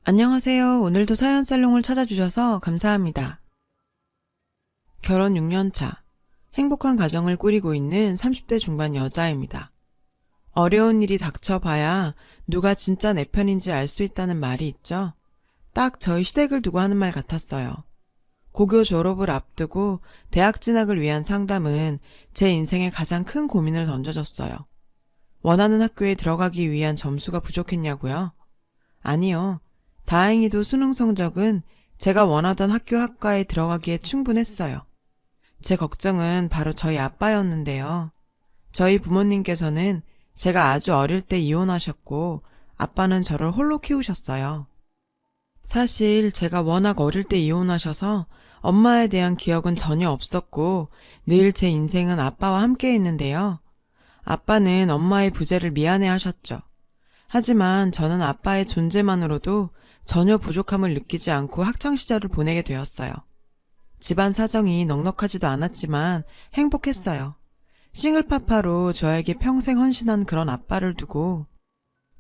안녕하세요. 오늘도 사연살롱을 찾아주셔서 감사합니다. 결혼 6년 차, 행복한 가정을 꾸리고 있는 30대 중반 여자입니다. 어려운 일이 닥쳐봐야 누가 진짜 내 편인지 알 수 있다는 말이 있죠. 딱 저희 시댁을 두고 하는 말 같았어요. 고교 졸업을 앞두고 대학 진학을 위한 상담은 제 인생의 가장 큰 고민을 던져줬어요. 원하는 학교에 들어가기 위한 점수가 부족했냐고요? 아니요. 다행히도 수능 성적은 제가 원하던 학교 학과에 들어가기에 충분했어요. 제 걱정은 바로 저희 아빠였는데요. 저희 부모님께서는 제가 아주 어릴 때 이혼하셨고 아빠는 저를 홀로 키우셨어요. 사실 제가 워낙 어릴 때 이혼하셔서 엄마에 대한 기억은 전혀 없었고 늘 제 인생은 아빠와 함께 했는데요. 아빠는 엄마의 부재를 미안해 하셨죠. 하지만 저는 아빠의 존재만으로도 전혀 부족함을 느끼지 않고 학창시절을 보내게 되었어요. 집안 사정이 넉넉하지도 않았지만 행복했어요. 싱글파파로 저에게 평생 헌신한 그런 아빠를 두고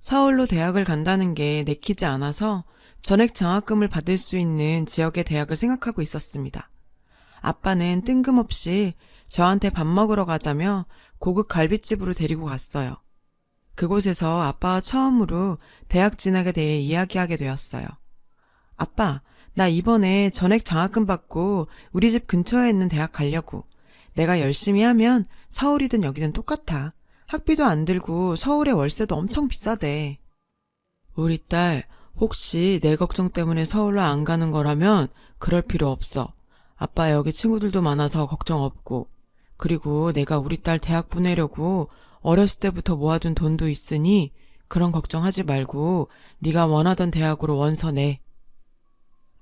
서울로 대학을 간다는 게 내키지 않아서 전액 장학금을 받을 수 있는 지역의 대학을 생각하고 있었습니다. 아빠는 뜬금없이 저한테 밥 먹으러 가자며 고급 갈비집으로 데리고 갔어요. 그곳에서 아빠와 처음으로 대학 진학에 대해 이야기하게 되었어요. 아빠, 나 이번에 전액 장학금 받고 우리 집 근처에 있는 대학 가려고. 내가 열심히 하면 서울이든 여기든 똑같아. 학비도 안 들고 서울의 월세도 엄청 비싸대. 우리 딸, 혹시 내 걱정 때문에 서울로 안 가는 거라면 그럴 필요 없어. 아빠 여기 친구들도 많아서 걱정 없고. 그리고 내가 우리 딸 대학 보내려고 어렸을 때부터 모아둔 돈도 있으니 그런 걱정하지 말고 네가 원하던 대학으로 원서 내.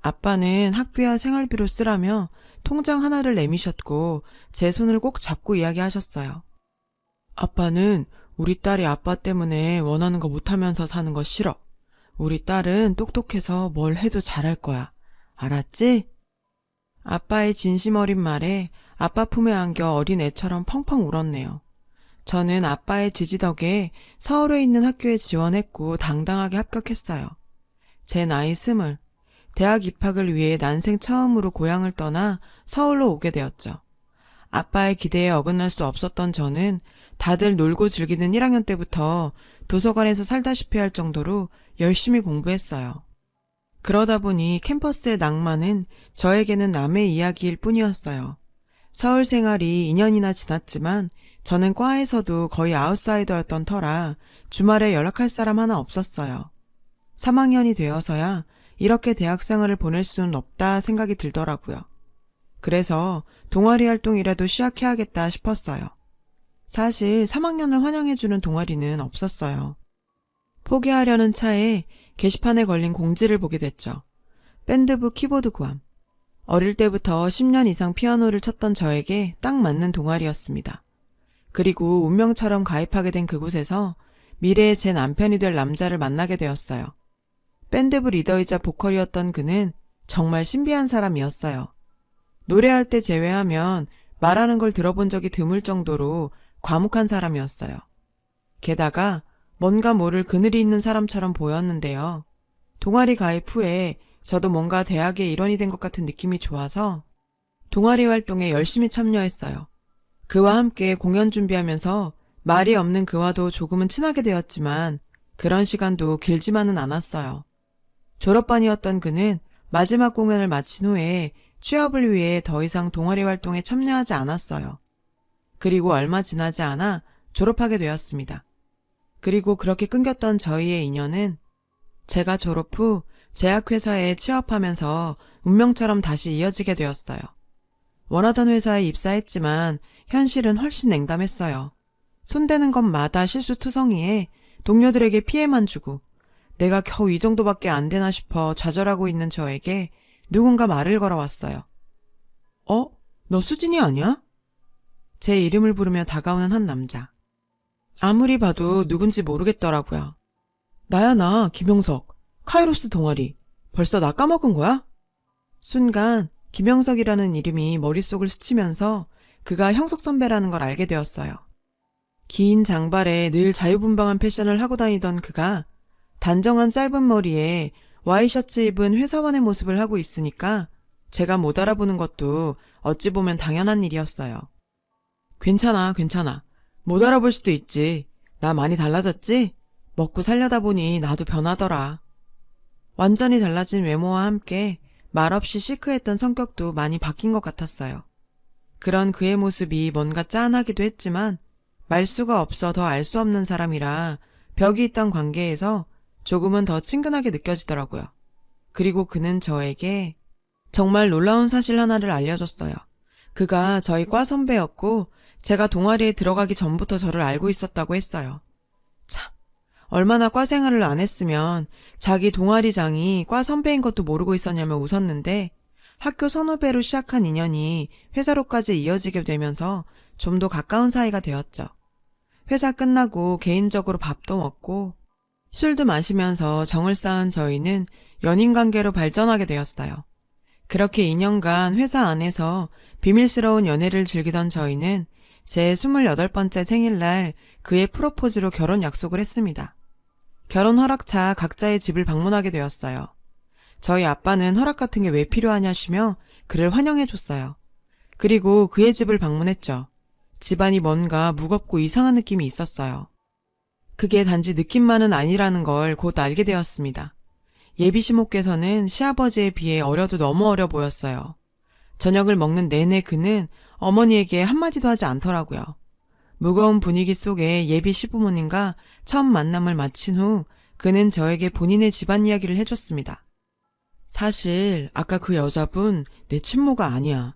아빠는 학비와 생활비로 쓰라며 통장 하나를 내미셨고 제 손을 꼭 잡고 이야기하셨어요. 아빠는 우리 딸이 아빠 때문에 원하는 거 못하면서 사는 거 싫어. 우리 딸은 똑똑해서 뭘 해도 잘할 거야. 알았지? 아빠의 진심 어린 말에 아빠 품에 안겨 어린 애처럼 펑펑 울었네요. 저는 아빠의 지지 덕에 서울에 있는 학교에 지원했고 당당하게 합격했어요. 제 나이 20, 대학 입학을 위해 난생 처음으로 고향을 떠나 서울로 오게 되었죠. 아빠의 기대에 어긋날 수 없었던 저는 다들 놀고 즐기는 1학년 때부터 도서관에서 살다시피 할 정도로 열심히 공부했어요. 그러다 보니 캠퍼스의 낭만은 저에게는 남의 이야기일 뿐이었어요. 서울 생활이 2년이나 지났지만 저는 과에서도 거의 아웃사이더였던 터라 주말에 연락할 사람 하나 없었어요. 3학년이 되어서야 이렇게 대학 생활을 보낼 수는 없다 생각이 들더라고요. 그래서 동아리 활동이라도 시작해야겠다 싶었어요. 사실 3학년을 환영해주는 동아리는 없었어요. 포기하려는 차에 게시판에 걸린 공지를 보게 됐죠. 밴드부 키보드 구함. 어릴 때부터 10년 이상 피아노를 쳤던 저에게 딱 맞는 동아리였습니다. 그리고 운명처럼 가입하게 된 그곳에서 미래의 제 남편이 될 남자를 만나게 되었어요. 밴드부 리더이자 보컬이었던 그는 정말 신비한 사람이었어요. 노래할 때 제외하면 말하는 걸 들어본 적이 드물 정도로 과묵한 사람이었어요. 게다가 뭔가 모를 그늘이 있는 사람처럼 보였는데요. 동아리 가입 후에 저도 뭔가 대학의 일원이 된 것 같은 느낌이 좋아서 동아리 활동에 열심히 참여했어요. 그와 함께 공연 준비하면서 말이 없는 그와도 조금은 친하게 되었지만 그런 시간도 길지만은 않았어요. 졸업반이었던 그는 마지막 공연을 마친 후에 취업을 위해 더 이상 동아리 활동에 참여하지 않았어요. 그리고 얼마 지나지 않아 졸업하게 되었습니다. 그리고 그렇게 끊겼던 저희의 인연은 제가 졸업 후 제약회사에 취업하면서 운명처럼 다시 이어지게 되었어요. 원하던 회사에 입사했지만 현실은 훨씬 냉담했어요. 손대는 것마다 실수투성이에 동료들에게 피해만 주고 내가 겨우 이 정도밖에 안 되나 싶어 좌절하고 있는 저에게 누군가 말을 걸어왔어요. 너 수진이 아니야? 제 이름을 부르며 다가오는 한 남자. 아무리 봐도 누군지 모르겠더라고요. 나야 나 김영석. 카이로스 동아리. 벌써 나 까먹은 거야? 순간 김영석이라는 이름이 머릿속을 스치면서 그가 형석 선배라는 걸 알게 되었어요. 긴 장발에 늘 자유분방한 패션을 하고 다니던 그가 단정한 짧은 머리에 와이셔츠 입은 회사원의 모습을 하고 있으니까 제가 못 알아보는 것도 어찌 보면 당연한 일이었어요. 괜찮아, 괜찮아. 못 알아볼 수도 있지. 나 많이 달라졌지? 먹고 살려다 보니 나도 변하더라. 완전히 달라진 외모와 함께 말없이 시크했던 성격도 많이 바뀐 것 같았어요. 그런 그의 모습이 뭔가 짠하기도 했지만 말수가 없어 더 알 수 없는 사람이라 벽이 있던 관계에서 조금은 더 친근하게 느껴지더라고요. 그리고 그는 저에게 정말 놀라운 사실 하나를 알려줬어요. 그가 저희 과 선배였고 제가 동아리에 들어가기 전부터 저를 알고 있었다고 했어요. 참, 얼마나 과 생활을 안 했으면 자기 동아리장이 과 선배인 것도 모르고 있었냐며 웃었는데 학교 선후배로 시작한 인연이 회사로까지 이어지게 되면서 좀 더 가까운 사이가 되었죠. 회사 끝나고 개인적으로 밥도 먹고 술도 마시면서 정을 쌓은 저희는 연인관계로 발전하게 되었어요. 그렇게 2년간 회사 안에서 비밀스러운 연애를 즐기던 저희는 제 28번째 생일날 그의 프로포즈로 결혼 약속을 했습니다. 결혼 허락차 각자의 집을 방문하게 되었어요. 저희 아빠는 허락 같은 게 왜 필요하냐시며 그를 환영해줬어요. 그리고 그의 집을 방문했죠. 집안이 뭔가 무겁고 이상한 느낌이 있었어요. 그게 단지 느낌만은 아니라는 걸 곧 알게 되었습니다. 예비 시모께서는 시아버지에 비해 어려도 너무 어려 보였어요. 저녁을 먹는 내내 그는 어머니에게 한마디도 하지 않더라고요. 무거운 분위기 속에 예비 시부모님과 처음 만남을 마친 후 그는 저에게 본인의 집안 이야기를 해줬습니다. 사실 아까 그 여자분 내 친모가 아니야.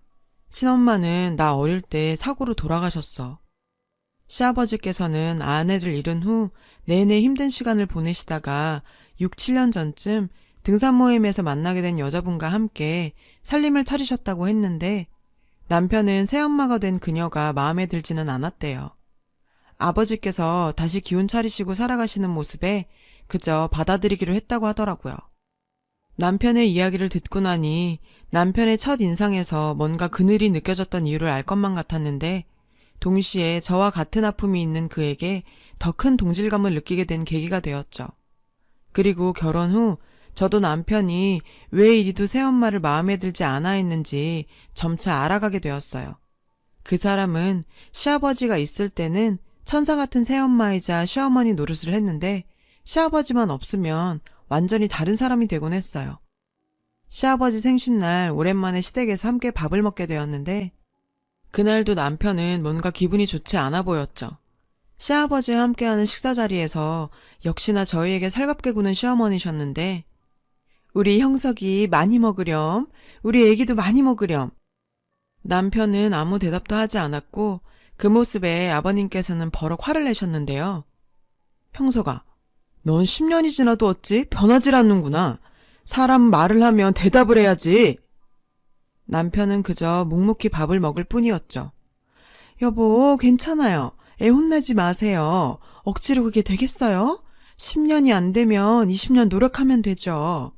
친엄마는 나 어릴 때 사고로 돌아가셨어. 시아버지께서는 아내를 잃은 후 내내 힘든 시간을 보내시다가 6, 7년 전쯤 등산 모임에서 만나게 된 여자분과 함께 살림을 차리셨다고 했는데 남편은 새엄마가 된 그녀가 마음에 들지는 않았대요. 아버지께서 다시 기운 차리시고 살아가시는 모습에 그저 받아들이기로 했다고 하더라고요. 남편의 이야기를 듣고 나니 남편의 첫 인상에서 뭔가 그늘이 느껴졌던 이유를 알 것만 같았는데 동시에 저와 같은 아픔이 있는 그에게 더 큰 동질감을 느끼게 된 계기가 되었죠. 그리고 결혼 후 저도 남편이 왜 이리도 새엄마를 마음에 들지 않아 했는지 점차 알아가게 되었어요. 그 사람은 시아버지가 있을 때는 천사 같은 새엄마이자 시어머니 노릇을 했는데 시아버지만 없으면 완전히 다른 사람이 되곤 했어요. 시아버지 생신날 오랜만에 시댁에서 함께 밥을 먹게 되었는데 그날도 남편은 뭔가 기분이 좋지 않아 보였죠. 시아버지와 함께하는 식사 자리에서 역시나 저희에게 살갑게 구는 시어머니셨는데 우리 형석이 많이 먹으렴. 우리 애기도 많이 먹으렴. 남편은 아무 대답도 하지 않았고 그 모습에 아버님께서는 버럭 화를 내셨는데요. 형석아, 넌 10년이 지나도 어찌 변하질 않는구나. 사람 말을 하면 대답을 해야지. 남편은 그저 묵묵히 밥을 먹을 뿐이었죠. 여보, 괜찮아요. 애 혼내지 마세요. 억지로 그게 되겠어요? 10년이 안 되면 20년 노력하면 되죠.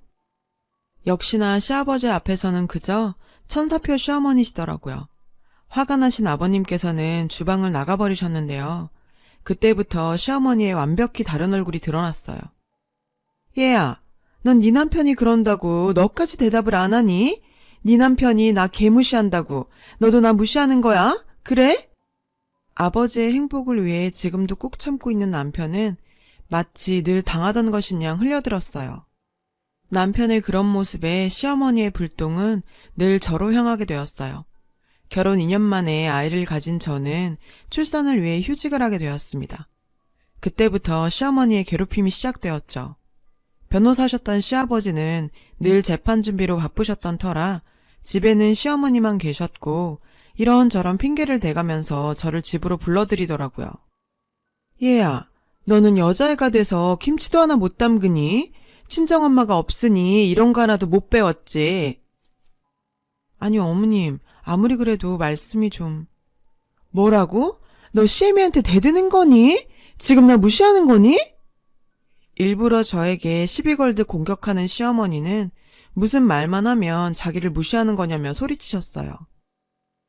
역시나 시아버지 앞에서는 그저 천사표 시어머니시더라고요. 화가 나신 아버님께서는 주방을 나가버리셨는데요. 그때부터 시어머니의 완벽히 다른 얼굴이 드러났어요. 얘야, 넌 네 남편이 그런다고 너까지 대답을 안 하니? 네 남편이 나 개무시한다고 너도 나 무시하는 거야? 그래? 아버지의 행복을 위해 지금도 꾹 참고 있는 남편은 마치 늘 당하던 것인 양 흘려들었어요. 남편의 그런 모습에 시어머니의 불똥은 늘 저로 향하게 되었어요. 결혼 2년 만에 아이를 가진 저는 출산을 위해 휴직을 하게 되었습니다. 그때부터 시어머니의 괴롭힘이 시작되었죠. 변호사셨던 시아버지는 늘 재판 준비로 바쁘셨던 터라 집에는 시어머니만 계셨고 이런저런 핑계를 대가면서 저를 집으로 불러들이더라고요. 얘야, 너는 여자애가 돼서 김치도 하나 못 담그니? 친정엄마가 없으니 이런 거 하나도 못 배웠지. 아니 어머님, 아무리 그래도 말씀이 좀... 뭐라고? 너 시애미한테 대드는 거니? 지금 나 무시하는 거니? 일부러 저에게 시비 걸듯 공격하는 시어머니는 무슨 말만 하면 자기를 무시하는 거냐며 소리치셨어요.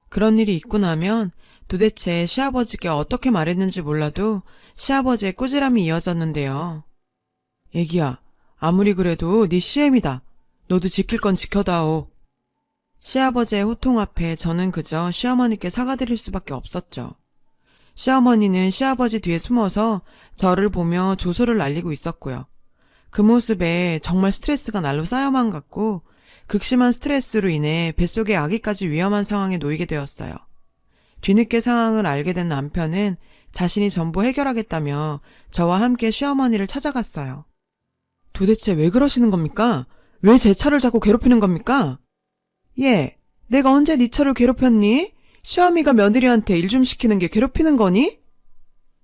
그런 일이 있고 나면 도대체 시아버지께 어떻게 말했는지 몰라도 시아버지의 꾸지람이 이어졌는데요. 애기야, 아무리 그래도 네 시엠이다. 너도 지킬 건 지켜다오. 시아버지의 호통 앞에 저는 그저 시어머니께 사과드릴 수밖에 없었죠. 시어머니는 시아버지 뒤에 숨어서 저를 보며 조소를 날리고 있었고요. 그 모습에 정말 스트레스가 날로 쌓여만 갔고 극심한 스트레스로 인해 뱃속의 아기까지 위험한 상황에 놓이게 되었어요. 뒤늦게 상황을 알게 된 남편은 자신이 전부 해결하겠다며 저와 함께 시어머니를 찾아갔어요. 도대체 왜 그러시는 겁니까? 왜 제 차를 자꾸 괴롭히는 겁니까? 예, 내가 언제 네 차를 괴롭혔니? 시어미가 며느리한테 일 좀 시키는 게 괴롭히는 거니?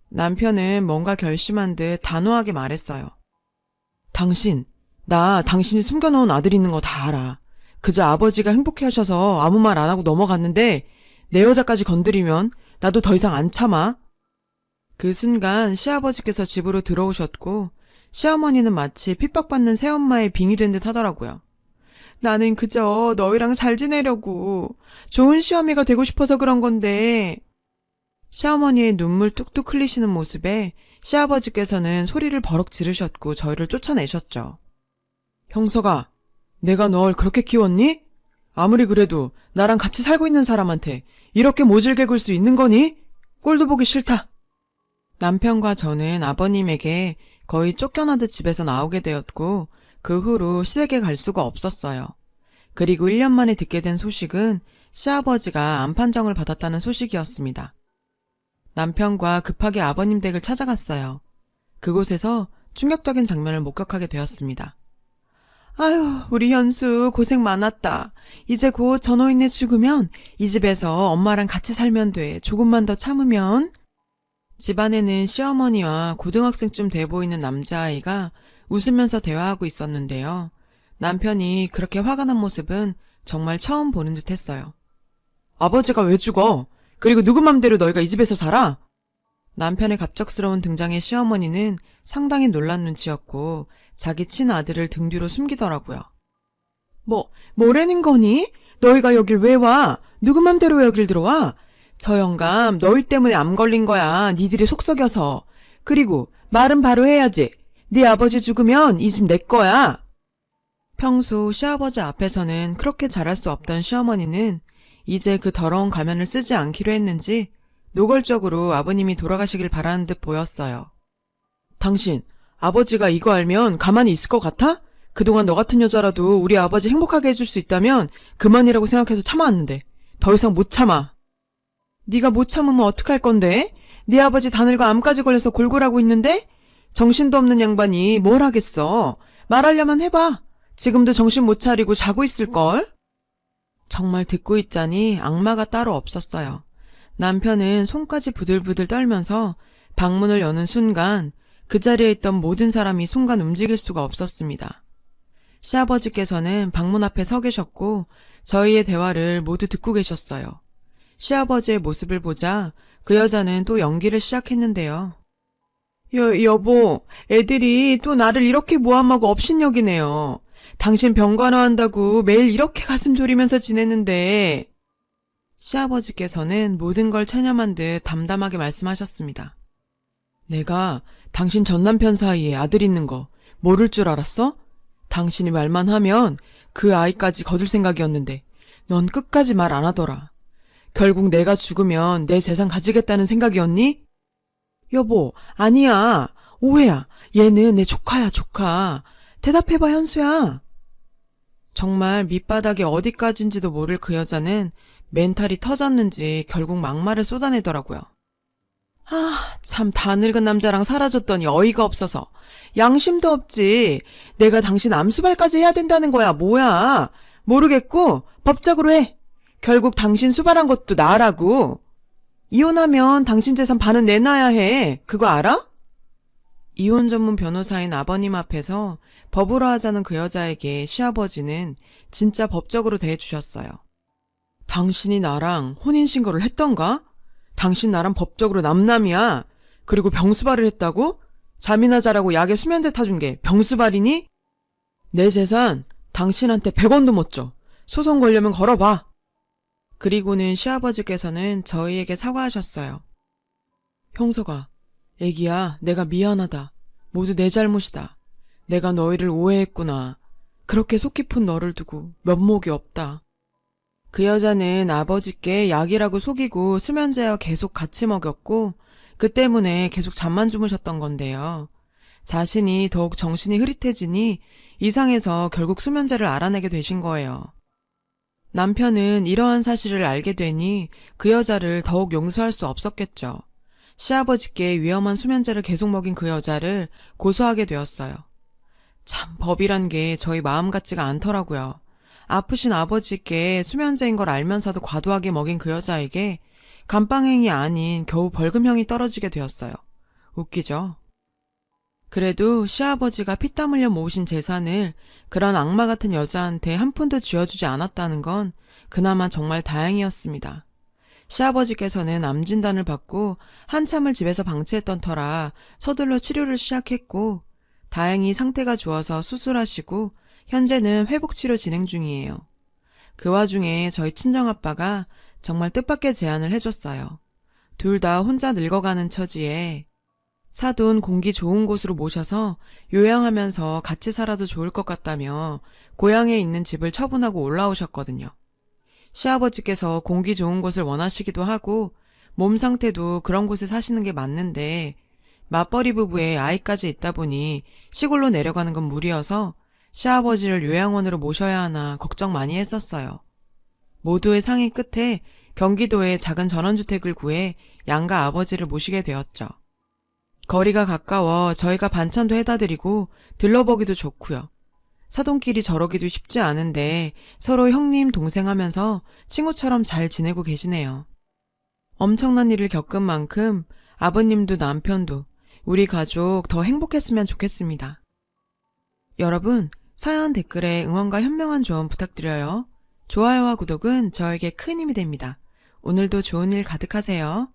남편은 뭔가 결심한 듯 단호하게 말했어요. 나 당신이 숨겨놓은 아들 있는 거 다 알아. 그저 아버지가 행복해 하셔서 아무 말 안 하고 넘어갔는데 내 여자까지 건드리면 나도 더 이상 안 참아. 그 순간 시아버지께서 집으로 들어오셨고 시어머니는 마치 핍박받는 새엄마의 빙이 된 듯 하더라고요. 나는 그저 너희랑 잘 지내려고 좋은 시어미가 되고 싶어서 그런 건데. 시어머니의 눈물 뚝뚝 흘리시는 모습에 시아버지께서는 소리를 버럭 지르셨고 저희를 쫓아내셨죠. 형서가, 내가 널 그렇게 키웠니? 아무리 그래도 나랑 같이 살고 있는 사람한테 이렇게 모질게 굴 수 있는 거니? 꼴도 보기 싫다. 남편과 저는 아버님에게 거의 쫓겨나듯 집에서 나오게 되었고 그 후로 시댁에 갈 수가 없었어요. 그리고 1년 만에 듣게 된 소식은 시아버지가 암 판정을 받았다는 소식이었습니다. 남편과 급하게 아버님 댁을 찾아갔어요. 그곳에서 충격적인 장면을 목격하게 되었습니다. 아유, 우리 현수 고생 많았다. 이제 곧 저 노인네 죽으면 이 집에서 엄마랑 같이 살면 돼. 조금만 더 참으면. 집안에는 시어머니와 고등학생쯤 돼 보이는 남자아이가 웃으면서 대화하고 있었는데요. 남편이 그렇게 화가 난 모습은 정말 처음 보는 듯 했어요. 아버지가 왜 죽어? 그리고 누구 맘대로 너희가 이 집에서 살아? 남편의 갑작스러운 등장에 시어머니는 상당히 놀란 눈치였고 자기 친아들을 등 뒤로 숨기더라고요. 뭐라는 거니? 너희가 여길 왜 와? 누구 맘대로 왜 여길 들어와? 저 영감 너희 때문에 암 걸린 거야. 니들이 속 썩여서. 그리고 말은 바로 해야지. 네 아버지 죽으면 이 집 내 거야. 평소 시아버지 앞에서는 그렇게 잘할 수 없던 시어머니는 이제 그 더러운 가면을 쓰지 않기로 했는지 노골적으로 아버님이 돌아가시길 바라는 듯 보였어요. 당신, 아버지가 이거 알면 가만히 있을 것 같아? 그동안 너 같은 여자라도 우리 아버지 행복하게 해줄 수 있다면 그만이라고 생각해서 참아왔는데 더 이상 못 참아. 네가 못 참으면 어떡할 건데? 네 아버지 다 늙어 암까지 걸려서 골골하고 있는데? 정신도 없는 양반이 뭘 하겠어. 말하려면 해봐. 지금도 정신 못 차리고 자고 있을걸? 정말 듣고 있자니 악마가 따로 없었어요. 남편은 손까지 부들부들 떨면서 방문을 여는 순간 그 자리에 있던 모든 사람이 순간 움직일 수가 없었습니다. 시아버지께서는 방문 앞에 서 계셨고 저희의 대화를 모두 듣고 계셨어요. 시아버지의 모습을 보자 그 여자는 또 연기를 시작했는데요. 여보, 애들이 또 나를 이렇게 모함하고 업신여기네요. 당신 병간호한다고 매일 이렇게 가슴 졸이면서 지냈는데. 시아버지께서는 모든 걸 체념한 듯 담담하게 말씀하셨습니다. 내가 당신 전남편 사이에 아들 있는 거 모를 줄 알았어? 당신이 말만 하면 그 아이까지 거둘 생각이었는데 넌 끝까지 말 안 하더라. 결국 내가 죽으면 내 재산 가지겠다는 생각이었니? 여보, 아니야. 오해야. 얘는 내 조카야, 조카. 대답해봐, 현수야. 정말 밑바닥이 어디까지인지도 모를 그 여자는 멘탈이 터졌는지 결국 막말을 쏟아내더라고요. 참 다 늙은 남자랑 살아줬더니 어이가 없어서. 양심도 없지. 내가 당신 암수발까지 해야 된다는 거야, 뭐야. 모르겠고 법적으로 해. 결국 당신 수발한 것도 나라고. 이혼하면 당신 재산 반은 내놔야 해. 그거 알아? 이혼 전문 변호사인 아버님 앞에서 법으로 하자는 그 여자에게 시아버지는 진짜 법적으로 대해주셨어요. 당신이 나랑 혼인신고를 했던가? 당신 나랑 법적으로 남남이야. 그리고 병수발을 했다고? 잠이나 자라고 약에 수면제 타준 게 병수발이니? 내 재산 당신한테 100원도 못 줘. 소송 걸려면 걸어봐. 그리고는 시아버지께서는 저희에게 사과하셨어요. 형서가, 애기야, 내가 미안하다. 모두 내 잘못이다. 내가 너희를 오해했구나. 그렇게 속 깊은 너를 두고 면목이 없다. 그 여자는 아버지께 약이라고 속이고 수면제와 계속 같이 먹였고 그 때문에 계속 잠만 주무셨던 건데요. 자신이 더욱 정신이 흐릿해지니 이상해서 결국 수면제를 알아내게 되신 거예요. 남편은 이러한 사실을 알게 되니 그 여자를 더욱 용서할 수 없었겠죠. 시아버지께 위험한 수면제를 계속 먹인 그 여자를 고소하게 되었어요. 참 법이란 게 저희 마음 같지가 않더라고요. 아프신 아버지께 수면제인 걸 알면서도 과도하게 먹인 그 여자에게 감방행이 아닌 겨우 벌금형이 떨어지게 되었어요. 웃기죠? 그래도 시아버지가 피땀 흘려 모으신 재산을 그런 악마 같은 여자한테 한 푼도 쥐어주지 않았다는 건 그나마 정말 다행이었습니다. 시아버지께서는 암 진단을 받고 한참을 집에서 방치했던 터라 서둘러 치료를 시작했고 다행히 상태가 좋아서 수술하시고 현재는 회복치료 진행 중이에요. 그 와중에 저희 친정아빠가 정말 뜻밖의 제안을 해줬어요. 둘 다 혼자 늙어가는 처지에 사돈 공기 좋은 곳으로 모셔서 요양하면서 같이 살아도 좋을 것 같다며 고향에 있는 집을 처분하고 올라오셨거든요. 시아버지께서 공기 좋은 곳을 원하시기도 하고 몸 상태도 그런 곳에 사시는 게 맞는데 맞벌이 부부에 아이까지 있다 보니 시골로 내려가는 건 무리여서 시아버지를 요양원으로 모셔야 하나 걱정 많이 했었어요. 모두의 상의 끝에 경기도에 작은 전원주택을 구해 양가 아버지를 모시게 되었죠. 거리가 가까워 저희가 반찬도 해다 드리고 들러보기도 좋고요. 사돈끼리 저러기도 쉽지 않은데 서로 형님 동생 하면서 친구처럼 잘 지내고 계시네요. 엄청난 일을 겪은 만큼 아버님도 남편도 우리 가족 더 행복했으면 좋겠습니다. 여러분, 사연 댓글에 응원과 현명한 조언 부탁드려요. 좋아요와 구독은 저에게 큰 힘이 됩니다. 오늘도 좋은 일 가득하세요.